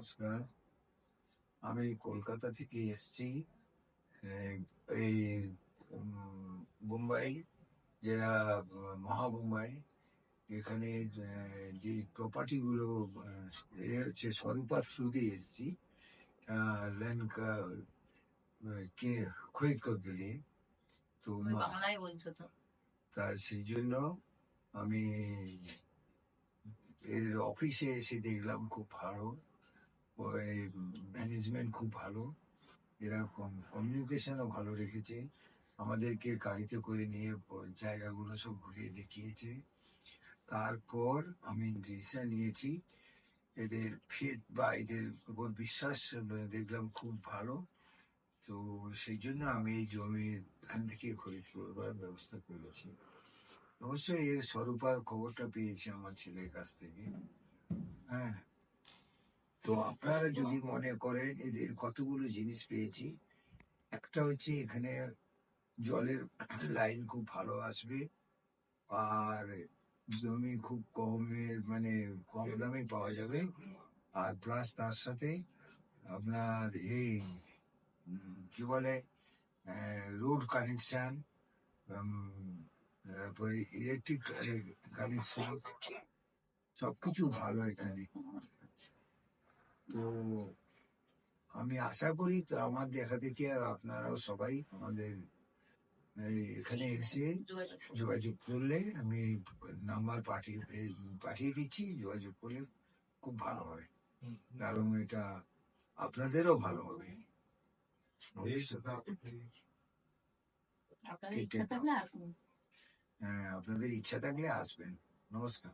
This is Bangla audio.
নমস্কার। আমি কলকাতা থেকে এসছি। আহ, এই বোম্বাই, যেটা মহাবোম্বাই, এখানে যে প্রপার্টি গুলো হচ্ছে স্বরূপার থ্রু দিয়ে এসছি। ল্যান্ড কে খরিদ করতে দিয়ে, তো বাংলায় বলছো তো? তা সেই জন্য আমি এর অফিসে এসে দেখলাম খুব ভালো, ওই ম্যানেজমেন্ট খুব ভালো, এরকম কমিউনিকেশনও ভালো রেখেছে। আমাদেরকে গাড়িতে করে নিয়ে জায়গাগুলো সব ঘুরিয়ে দেখিয়েছে। তারপর আমি ডিসিশন নিয়েছি, এদের ফেদ বা এদের উপর বিশ্বাস দেখলাম খুব ভালো। তো সেই জন্য আমি এই জমি এখান থেকে খরিদ করবার ব্যবস্থা করেছি। অবশ্যই এর স্বরূপার খবরটা পেয়েছি আমার ছেলের কাছ থেকে। হ্যাঁ, তো আপনারা যদি মনে করেন, এদের কতগুলো জিনিস পেয়েছি। একটা হচ্ছে এখানে জলের লাইন খুব ভালো আসবে, আর জমি খুব কম দামে পাওয়া যাবে। আর প্লাস তার সাথে আপনার এই কি বলে, রোড কানেকশন, তারপরে ইলেকট্রিক কানেকশন, সবকিছু ভালো এখানে। তো আমি আশা করি তো আমার দেখা দেখি আপনারাও সবাই আমাদের এখানে এসে যোগাযোগ করলে, আমি নাম্বার পাঠিয়ে দিচ্ছি, যোগাযোগ করলে খুব ভালো হয়। কারণ এটা আপনাদেরও ভালো হবে ভবিষ্যতে। আপনাদের ইচ্ছা থাকলে আসুন। হ্যাঁ, আপনাদের ইচ্ছা থাকলে আসবেন। নমস্কার।